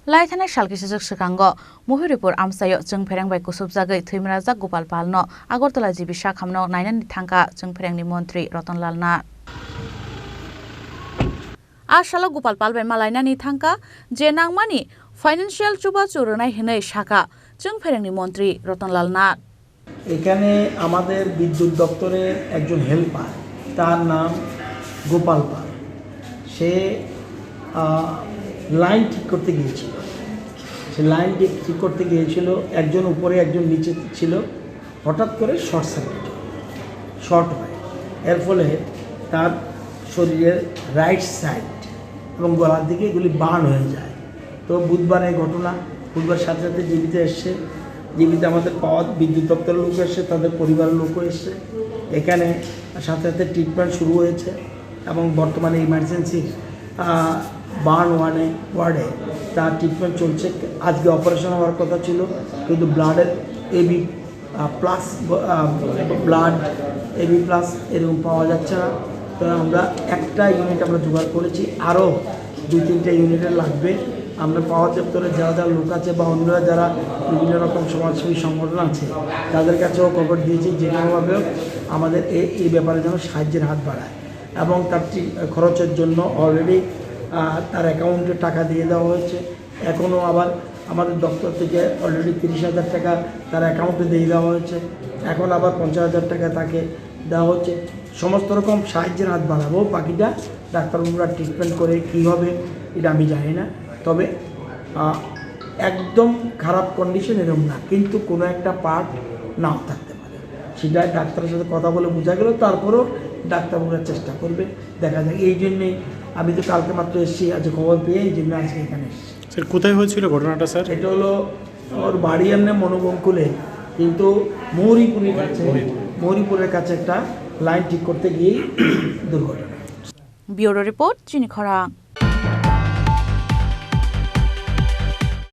लाइथानाय सालकिसजक सकांग मुहुरिपुर आमसायो जों फेरेंबाय कुसुबजागै थैमराजाक गोपाल पालनो आगरतला जिबि शाखामनो नायनानै थांका जों फेरेंनि मन्त्री रतनलाल नाथ आशाला गोपाल पालबाय मालायनानै थांका जे नांमानि फाइनान्सियल चुबा चुरनाय हिनै शाखा जों फेरेंनि मन्त्री रतनलाल नाथ এখানে আমাদের বিদ্যুৎ দপ্তরে একজন হেল্পার তার নাম গোপাল পাল সে লাইন ঠিক করতে গিয়েছিল সে লাইন ঠিক করতে গিয়েছিল একজন উপরে একজন নিচে ছিল হঠাৎ করে শর্ট হয় এর ফলে তার শরীরের রাইট সাইড এবং গলার দিকে এগুলি বার্ন হয়ে যায় তো বুধবার এই ঘটনা বুধবার সাথে সাথে জীবিতে এসছে জীবিতে আমাদের পাওয়া বিদ্যুৎ দপ্তরের লোক এসছে তাদের পরিবারের লোকও এসছে এখানে সাথে সাথে ট্রিটমেন্ট শুরু হয়েছে এবং বর্তমানে ইমার্জেন্সি বার্ন ওয়ার্ডে তার ট্রিটমেন্ট চলছে আজকে অপারেশন হওয়ার কথা ছিল কিন্তু ব্লাডের এবি প্লাস এরকম পাওয়া যাচ্ছে না তো আমরা একটা ইউনিট আমরা জোগাড় করেছি আরও 2-3টা ইউনিটের লাগবে আমরা পাওয়ার দপ্তরে যারা লোক আছে বা অন্যরা যারা বিভিন্ন রকম সমাজসেবী সংগঠন আছে তাদের কাছেও খবর দিয়েছি যে কোনোভাবেও আমাদের এই ব্যাপারে যেন সাহায্যের হাত বাড়ায় এবং তার খরচের জন্য অলরেডি তার অ্যাকাউন্টে টাকা দিয়ে দেওয়া হয়েছে এখনও আবার আমাদের দপ্তর থেকে অলরেডি 30,000 টাকা তার অ্যাকাউন্টে দিয়ে দেওয়া হয়েছে এখন আবার 50,000 টাকা তাকে দেওয়া হচ্ছে সমস্ত রকম সাহায্যের হাত বাড়াবো বাকিটা ডাক্তারবাবুরা ট্রিটমেন্ট করে কী হবে এটা আমি জানি না তবে একদম খারাপ কন্ডিশন এরকম না কিন্তু কোনো একটা পার্ট নাও থাকতে পারে সেটা ডাক্তারের সাথে কথা বলে বোঝা গেল তারপরেও ডাক্তারবাবুরা চেষ্টা করবে দেখা যায় এই জন্যেই আমি তো কালকে মাত্র এসেছি আজ খবর পেয়ে এই জন্য আজকে এখানে এসেছি স্যার কোথায় হয়েছিল ঘটনাটা স্যার এটা হলো ওর বাড়ি এমনি মনোবঙ্কুলে কিন্তু মৌরিপুরের কাছে একটা লাইন ঠিক করতে গিয়েই দুর্ঘটনা ব্যুরো রিপোর্ট চিনিখরা।